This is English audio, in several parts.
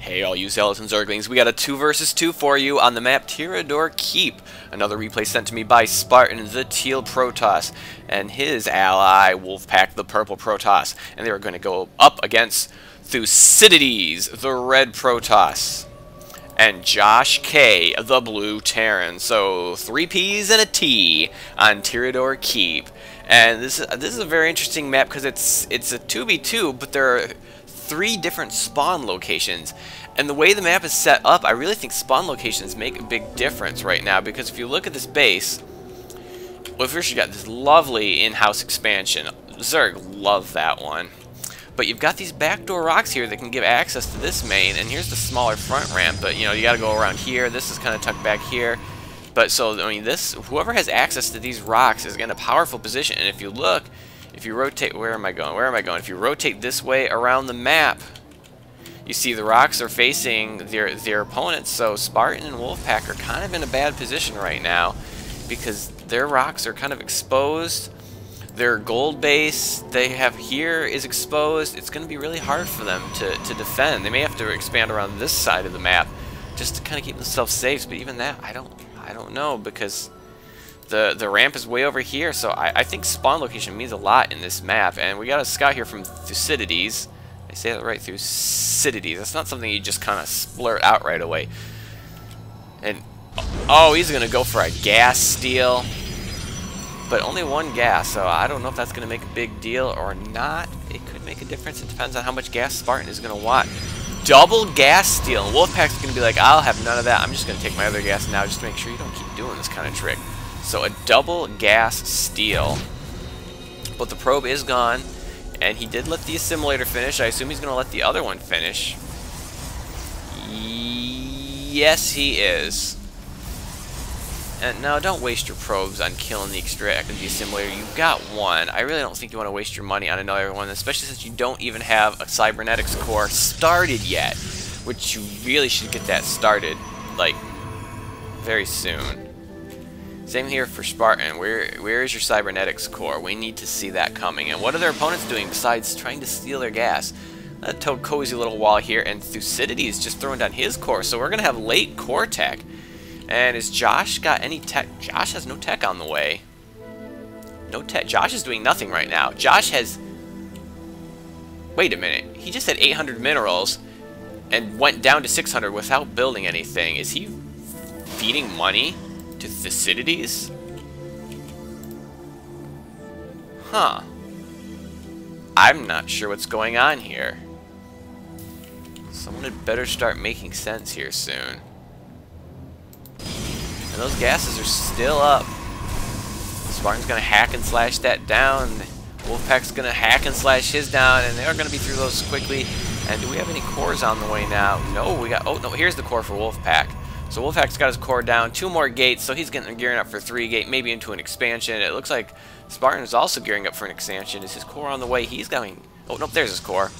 Hey all you Zealots and Zerglings, we got a 2 versus 2 for you on the map Tyrador Keep. Another replay sent to me by Spartan, the Teal Protoss, and his ally, Wolfpack, the Purple Protoss. And they were going to go up against Thucydides, the Red Protoss, and Josh K, the Blue Terran. So 3 P's and a T on Tyrador Keep. And this is a very interesting map because it's a 2v2, but there are 3 different spawn locations. And the way the map is set up, I really think spawn locations make a big difference right now, because if you look at this base, well, first you got this lovely in-house expansion. Zerg love that one. But you've got these backdoor rocks here that can give access to this main, and here's the smaller front ramp, but you know, you got to go around here. This is kind of tucked back here. But so, I mean, whoever has access to these rocks is in a powerful position. And if you look, if you rotate, where am I going? Where am I going? If you rotate this way around the map, you see the rocks are facing their opponents. So Spartan and Wolfpack are kind of in a bad position right now because their rocks are kind of exposed. Their gold base they have here is exposed. It's going to be really hard for them to defend. They may have to expand around this side of the map just to kind of keep themselves safe. But even that, I don't know, because the ramp is way over here. So I think spawn location means a lot in this map. And we got a scout here from Thucydides. I say that right, Thucydides. That's not something you just kind of splurt out right away. And oh, he's gonna go for a gas steal, but only 1 gas. So I don't know if that's gonna make a big deal or not. It could make a difference. It depends on how much gas Spartan is gonna want. Double gas steal. And Wolfpack's gonna be like, I'll have none of that. I'm just gonna take my other gas now, just to make sure you don't keep doing this kind of trick. So a double gas steal, but the probe is gone. And he did let the assimilator finish. I assume he's going to let the other one finish. Yes, he is. And no, don't waste your probes on killing the extract of the assimilator. You've got one. I really don't think you want to waste your money on another one, especially since you don't even have a cybernetics core started yet, which you really should get that started, like, very soon. Same here for Spartan. Where is your cybernetics core? We need to see that coming. And what are their opponents doing besides trying to steal their gas? A cozy little wall here, and Thucydides is just throwing down his core. So we're gonna have late core tech. And has Josh got any tech? Josh has no tech on the way. No tech. Josh is doing nothing right now. Josh has. Wait a minute. He just had 800 minerals and went down to 600 without building anything. Is he feeding money to Thucydides? Huh. I'm not sure what's going on here. Someone had better start making sense here soon. And those gases are still up. Spartan's gonna hack and slash that down. Wolfpack's gonna hack and slash his down, and they're gonna be through those quickly. And do we have any cores on the way now? No, we got. Oh no, here's the core for Wolfpack. So Wolfpack's got his core down, 2 more gates, so he's gearing up for 3 gate, maybe into an expansion. It looks like Spartan is also gearing up for an expansion. Is his core on the way? He's going. Oh nope, there's his core,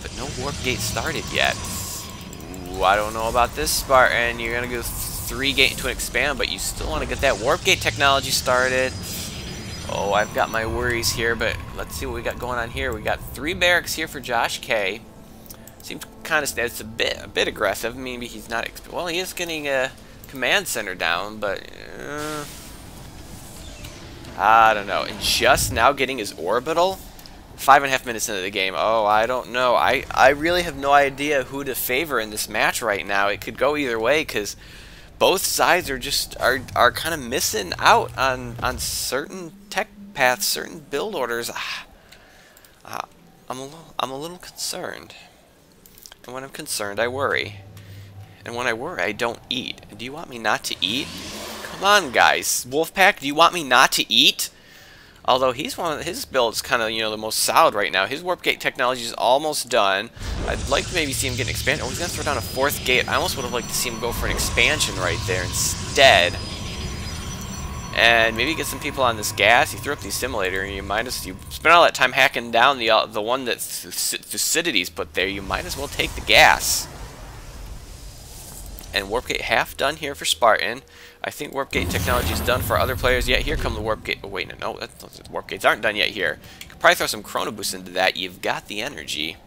but no warp gate started yet. Ooh, I don't know about this, Spartan. You're gonna go 3 gate into an expand, but you still want to get that warp gate technology started. Oh, I've got my worries here, but let's see what we got going on here. We got 3 barracks here for Josh K. Seems kind of, it's a bit aggressive. Maybe he's not. Well, he is getting a command center down, but I don't know. And just now getting his orbital. 5.5 minutes into the game. Oh, I don't know. I really have no idea who to favor in this match right now. It could go either way because both sides are just are kind of missing out on certain tech paths, certain build orders. I'm a little concerned. And when I'm concerned, I worry. And when I worry, I don't eat. Do you want me not to eat? Come on, guys. Wolfpack, do you want me not to eat? Although his build is kind of, you know, the most solid right now. His warp gate technology is almost done. I'd like to maybe see him get an expansion. Oh, he's going to throw down a 4th gate. I almost would have liked to see him go for an expansion right there instead. And maybe get some people on this gas. You threw up the assimilator, and you spent all that time hacking down the one that Thucydides put there. You might as well take the gas. And warp gate half done here for Spartan. I think warp gate technology is done for other players. Yet here come the warp gate. Oh wait, no, warp gates aren't done yet here. You could probably throw some chrono boost into that. You've got the energy.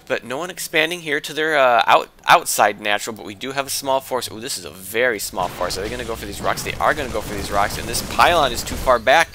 But no one expanding here to their outside natural, but we do have a small force. Oh, this is a very small force. Are they going to go for these rocks? They are going to go for these rocks, and this pylon is too far back.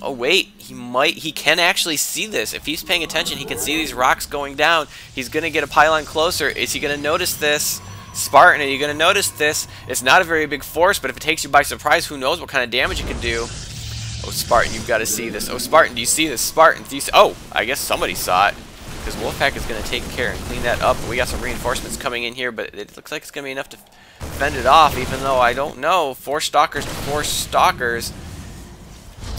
Oh, wait. He can actually see this. If he's paying attention, he can see these rocks going down. He's going to get a pylon closer. Is he going to notice this? Spartan, are you going to notice this? It's not a very big force, but if it takes you by surprise, who knows what kind of damage it can do. Oh, Spartan, you've got to see this. Oh, Spartan, do you see this? Spartan, do you see? Oh, I guess somebody saw it. Because Wolfpack is going to take care and clean that up. We got some reinforcements coming in here, but it looks like it's going to be enough to fend it off, even though I don't know. 4 Stalkers to 4 Stalkers.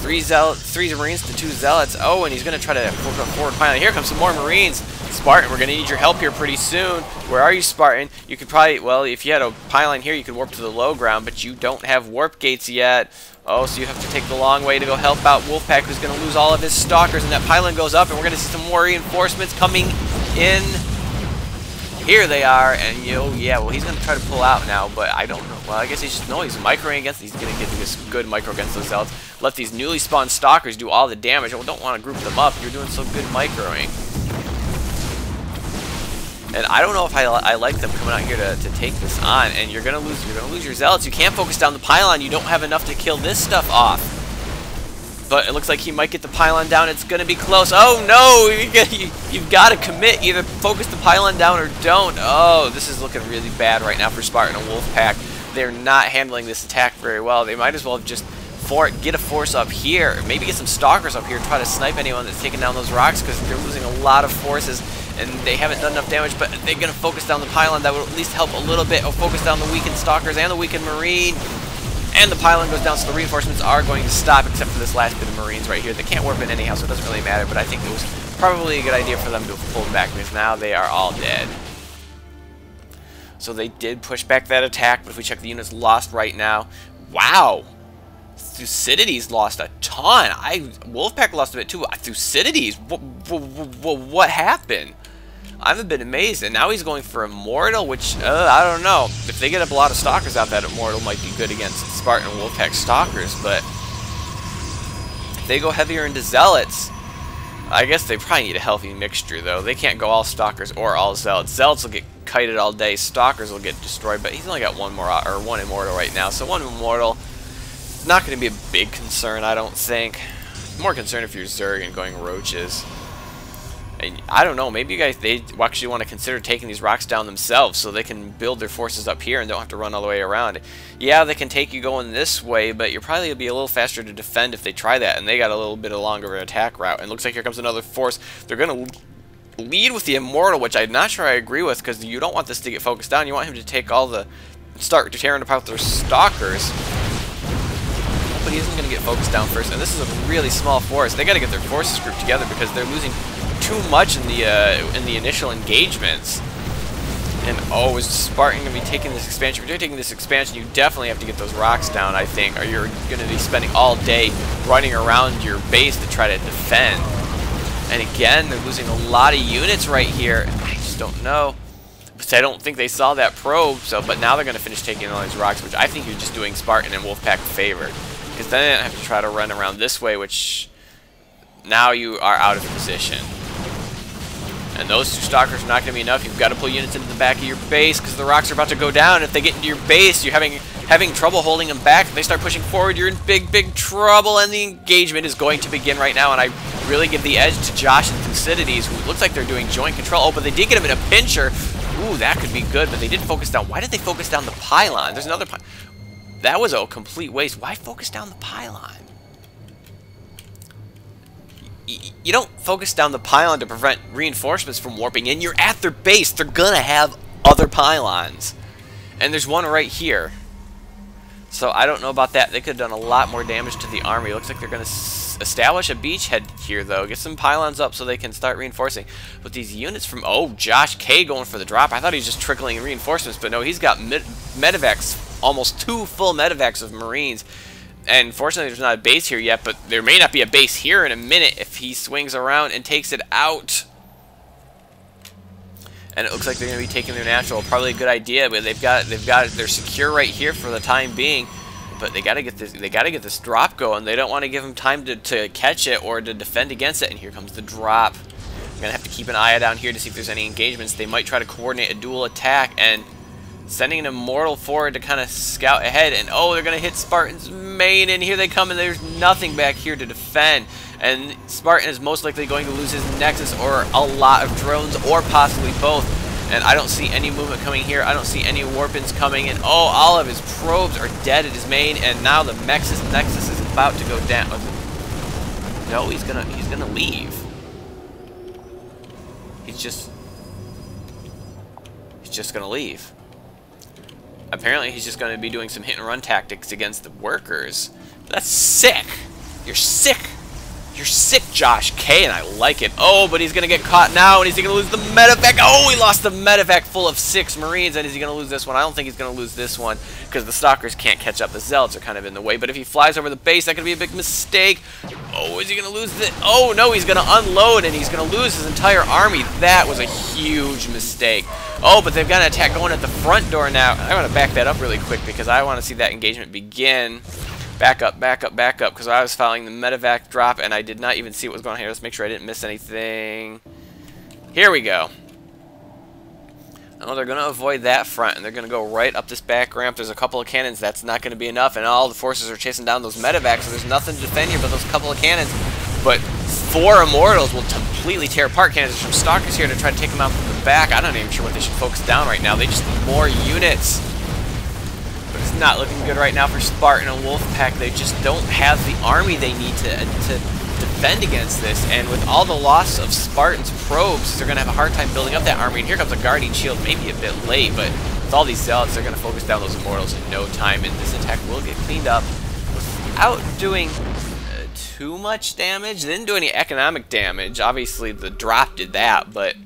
3 Marines to 2 Zealots. Oh, and he's going to try to forward pylon. Here comes some more Marines. Spartan, we're going to need your help here pretty soon. Where are you, Spartan? You could probably, well, if you had a pylon here, you could warp to the low ground, but you don't have warp gates yet. Oh, so you have to take the long way to go help out Wolfpack, who's going to lose all of his Stalkers, and that pylon goes up, and we're going to see some more reinforcements coming in. Here they are, and yeah, well, he's going to try to pull out now, but I don't know. Well, I guess he's microing against. He's going to get this good micro against those Zealots. Let these newly spawned Stalkers do all the damage. Well, don't want to group them up. You're doing so good microing. And I don't know if I like them coming out here to take this on. And you're gonna lose your Zealots. You can't focus down the pylon. You don't have enough to kill this stuff off. But it looks like he might get the pylon down. It's gonna be close. Oh no! You've got to commit. Either focus the pylon down or don't. Oh, this is looking really bad right now for Spartan and Wolfpack. They're not handling this attack very well. They might as well just get a force up here. Maybe get some Stalkers up here. Try to snipe anyone that's taking down those rocks, because they're losing a lot of forces. And they haven't done enough damage, but they're going to focus down the pylon. That would at least help a little bit. Or focus down the weakened Stalkers and the weakened Marine. And the pylon goes down, so the reinforcements are going to stop, except for this last bit of Marines right here. They can't warp in anyhow, so it doesn't really matter. But I think it was probably a good idea for them to pull them back, because now they are all dead. So they did push back that attack, but if we check the units lost right now, wow! Thucydides lost a ton. Wolfpack lost a bit too. Thucydides, what happened? I'm a bit amazed. And now he's going for Immortal, which, I don't know. If they get up a lot of Stalkers out, that Immortal might be good against Spartan and Wolfpack Stalkers, but if they go heavier into Zealots, I guess they probably need a healthy mixture, though. They can't go all Stalkers or all Zealots. Zealots will get kited all day. Stalkers will get destroyed, but he's only got one Immortal right now, so one Immortal. Not going to be a big concern, I don't think. More concerned if you're Zerg and going Roaches. And I don't know, maybe you guys, they actually want to consider taking these rocks down themselves so they can build their forces up here and don't have to run all the way around. Yeah, they can take you going this way, but you're probably going to be a little faster to defend if they try that, and they got a little bit of longer attack route. And it looks like here comes another force. They're going to lead with the Immortal, which I'm not sure I agree with, because you don't want this to get focused down. You want him to take all the, start tearing apart their Stalkers. But he isn't going to get focused down first, and this is a really small force. They got to get their forces grouped together because they're losing too much in the initial engagements. And oh, is Spartan going to be taking this expansion? If you're taking this expansion, you definitely have to get those rocks down, I think, or you're going to be spending all day running around your base to try to defend. And again, they're losing a lot of units right here. I just don't know. But I don't think they saw that probe. But now they're going to finish taking all these rocks, which I think you're just doing Spartan and Wolfpack a favor. Because then they don't have to try to run around this way, which now you are out of position. And those 2 Stalkers are not going to be enough. You've got to pull units into the back of your base because the rocks are about to go down. If they get into your base, you're having trouble holding them back. If they start pushing forward, you're in big trouble, and the engagement is going to begin right now. And I really give the edge to Josh and Thucydides, who looks like they're doing joint control. Oh, but they did get him in a pincher. Ooh, that could be good, but they did focus down. Why did they focus down the pylon? There's another pylon. That was a complete waste. Why focus down the pylon? You don't focus down the pylon to prevent reinforcements from warping in. You're at their base. They're gonna have other pylons. And there's one right here. So I don't know about that. They could have done a lot more damage to the army. Looks like they're gonna establish a beachhead here, though. Get some pylons up so they can start reinforcing. But these units from... Oh, Josh K going for the drop. I thought he was just trickling reinforcements, but no, he's got medevacs. Almost 2 full medevacs of Marines. And fortunately, there's not a base here yet, but there may not be a base here in a minute if he swings around and takes it out. And it looks like they're going to be taking their natural. Probably a good idea, but they're secure right here for the time being. But they got to get this drop going. They don't want to give them time to catch it or to defend against it. And here comes the drop. I'm going to have to keep an eye down here to see if there's any engagements. They might try to coordinate a dual attack, and sending an Immortal forward to kind of scout ahead. And oh, they're going to hit Spartan's main, and here they come, and there's nothing back here to defend. And Spartan is most likely going to lose his Nexus or a lot of drones, or possibly both. And I don't see any movement coming here. I don't see any Warpins coming. And oh, all of his probes are dead at his main, and now the Nexus is about to go down. No, he's gonna leave. He's just gonna leave. Apparently, he's just gonna be doing some hit and run tactics against the workers. That's sick. You're sick. You're sick, Josh K, and I like it. Oh, but he's going to get caught now, and he's going to lose the medevac. Oh, he lost the medevac full of 6 Marines, and is he going to lose this one? I don't think he's going to lose this one, because the Stalkers can't catch up. The Zealots are kind of in the way, but if he flies over the base, that could be a big mistake. Oh, is he going to lose the... Oh, no, he's going to unload, and he's going to lose his entire army. That was a huge mistake. Oh, but they've got an attack going at the front door now. I want to back that up really quick, because I want to see that engagement begin. Back up, because I was following the medevac drop, and I did not even see what was going on here. Let's make sure I didn't miss anything. Here we go. Oh, they're going to avoid that front, and they're going to go right up this back ramp. There's a couple of cannons. That's not going to be enough, and all the forces are chasing down those medevacs, so there's nothing to defend here but those couple of cannons. But 4 Immortals will completely tear apart cannons from Stalkers here to try to take them out from the back. I'm not even sure what they should focus down right now. They just need more units. But it's not looking good right now for Spartan and Wolfpack. They just don't have the army they need to defend against this. And with all the loss of Spartan's probes, they're going to have a hard time building up that army. And here comes a Guardian Shield, maybe a bit late, but with all these Zealots, they're going to focus down those Immortals in no time. And this attack will get cleaned up without doing too much damage. They didn't do any economic damage. Obviously, the drop did that, but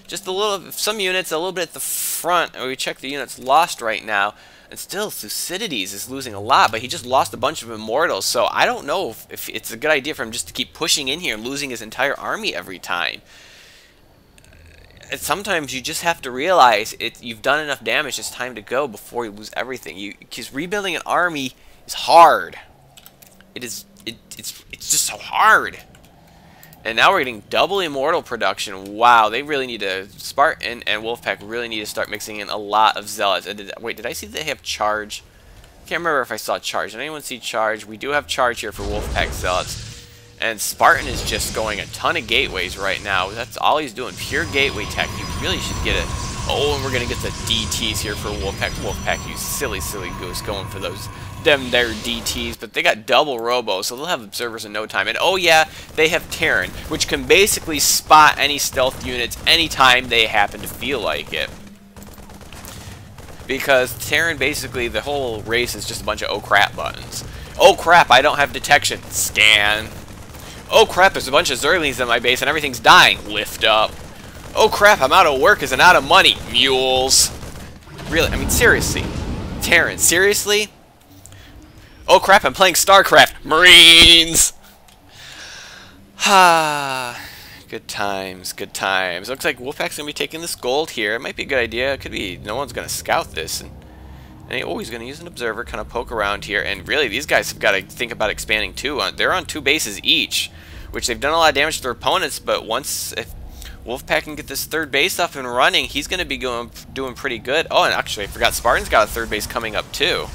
just a little, some units, a little bit at the front. And we check the units lost right now. And still, Thucydides is losing a lot, but he just lost a bunch of Immortals, so I don't know if it's a good idea for him just to keep pushing in here and losing his entire army every time. And sometimes you just have to realize you've done enough damage, it's time to go before you lose everything. Because rebuilding an army is hard. It's just so hard. And now we're getting double Immortal production. Wow, they really need to... Spartan and Wolfpack really need to start mixing in a lot of Zealots. And wait, did I see they have Charge? Can't remember if I saw Charge. Did anyone see Charge? We do have Charge here for Wolfpack Zealots. And Spartan is just going a ton of gateways right now. That's all he's doing. Pure gateway tech. You really should get it. Oh, and we're going to get the DTs here for Wolfpack. Wolfpack, you silly, silly goose, going for those... them their DTs, but they got double robo, so they'll have observers in no time. And oh yeah, they have Terran, which can basically spot any stealth units anytime they happen to feel like it. Because Terran, basically, the whole race is just a bunch of oh crap buttons. Oh crap, I don't have detection. Scan. Oh crap, there's a bunch of Zerglings in my base and everything's dying. Lift up. Oh crap, I'm out of workers and out of money. Mules. Really, I mean, seriously. Terran, seriously? Oh crap, I'm playing StarCraft. Marines! Ah, good times, good times. Looks like Wolfpack's going to be taking this gold here. It might be a good idea. It could be no one's going to scout this. And oh, he's going to use an observer, kind of poke around here. And really, these guys have got to think about expanding too. They're on 2 bases each, which they've done a lot of damage to their opponents. But once if Wolfpack can get this 3rd base up and running, he's going to be doing pretty good. Oh, and actually, I forgot Spartan's got a 3rd base coming up too.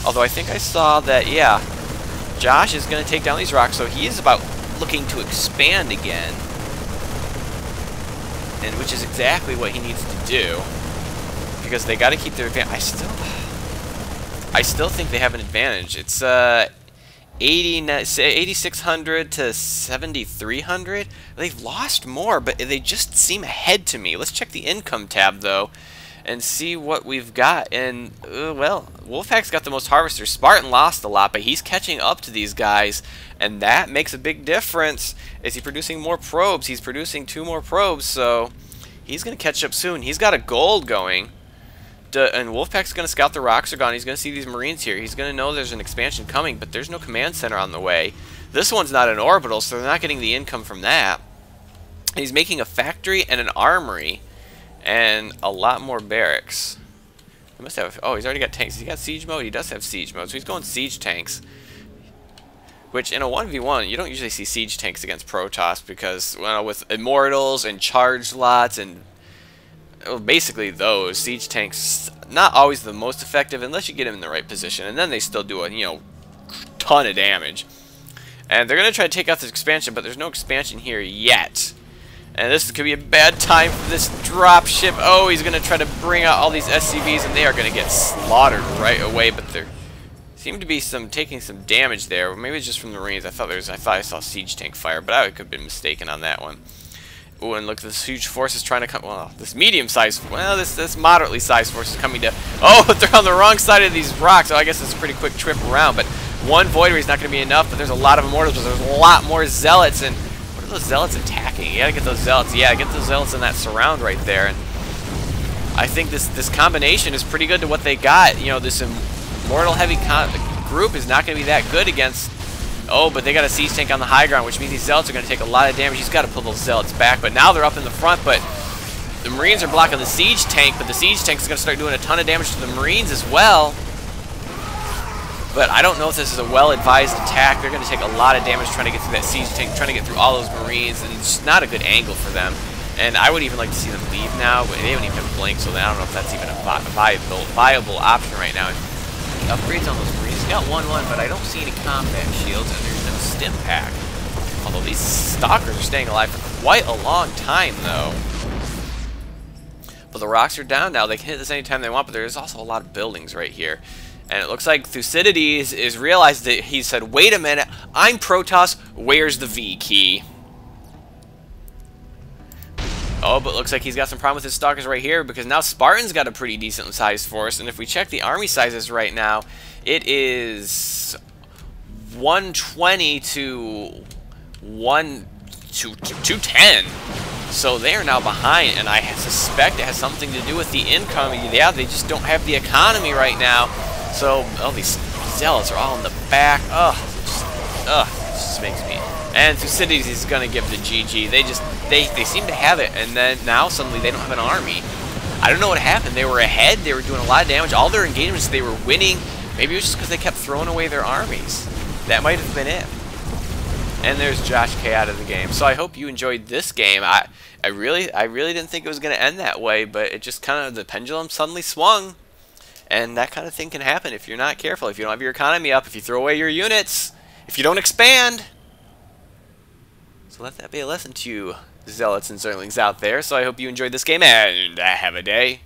Although I think I saw that, yeah, Josh is going to take down these rocks, so he is about looking to expand again. And which is exactly what he needs to do. Because they got to keep their advantage. I still think they have an advantage. It's 8,600 to 7,300. They've lost more, but they just seem ahead to me. Let's check the income tab, though, and see what we've got. And, well, Wolfpack's got the most harvesters. Spartan lost a lot, but he's catching up to these guys, and that makes a big difference. Is he producing more probes? He's producing 2 more probes, so he's going to catch up soon. He's got a gold going, and Wolfpack's going to scout the rocks are gone. He's going to see these Marines here. He's going to know there's an expansion coming, but there's no command center on the way. This one's not an orbital, so they're not getting the income from that. And he's making a factory and an armory, and a lot more barracks. He must have... Oh, he's already got tanks. He got siege mode? He does have siege mode, so he's going siege tanks. which in a 1v1, you don't usually see siege tanks against Protoss because, well, with Immortals and charge lots and well, basically those, siege tanks, not always the most effective unless you get them in the right position, and then they still do a, you know, ton of damage. And they're going to try to take out this expansion, but there's no expansion here yet. And this could be a bad time for this dropship. Oh, he's going to try to bring out all these SCVs, and they are going to get slaughtered right away, but there seem to be taking some damage there. Maybe it's just from the Marines. I thought I saw siege tank fire, but I could have been mistaken on that one. Ooh, and look, this huge force is trying to come. Well, this medium-sized, well, this moderately-sized force is coming to. Oh, they're on the wrong side of these rocks. Oh, I guess it's a pretty quick trip around. But one Void Ray is not going to be enough. But there's a lot of Immortals. But there's a lot more Zealots. And what are those Zealots attacking? You gotta get those Zealots. Yeah, get those Zealots in that surround right there. And I think this combination is pretty good to what they got. You know, this Immortal-heavy group is not going to be that good against. Oh, but they got a siege tank on the high ground, which means these Zealots are going to take a lot of damage. He's got to pull those Zealots back, but now they're up in the front, but the Marines are blocking the siege tank, but the siege tank is going to start doing a ton of damage to the Marines as well. But I don't know if this is a well-advised attack. They're going to take a lot of damage trying to get through that siege tank, trying to get through all those Marines, and it's not a good angle for them. And I would even like to see them leave now, but they don't even have blink, so I don't know if that's even a viable option right now. The upgrades on those Marines, he's got 1-1, but I don't see any combat shields, and there's no stim pack. Although these Stalkers are staying alive for quite a long time, though. But the rocks are down now. They can hit this anytime they want, but there's also a lot of buildings right here. And it looks like Thucydides is realized that he said, wait a minute, I'm Protoss, where's the V key? Oh, but looks like he's got some problem with his Stalkers right here, because now Spartan's got a pretty decent sized force, and if we check the army sizes right now, it is 120 to 210. So they are now behind, and I suspect it has something to do with the income. Yeah, they just don't have the economy right now. So, oh, these Zealots are all in the back. Ugh, it just makes me. And Thucydides is going to give the GG. They seem to have it, and then now suddenly they don't have an army. I don't know what happened. They were ahead. They were doing a lot of damage. All their engagements, they were winning. Maybe it was just because they kept throwing away their armies. That might have been it. And there's Josh K out of the game. So I hope you enjoyed this game. I really didn't think it was going to end that way, but it just kind of, the pendulum suddenly swung. And that kind of thing can happen if you're not careful. If you don't have your economy up, if you throw away your units, if you don't expand. So let that be a lesson to you Zealots and Zerlings out there. So I hope you enjoyed this game, and have a day.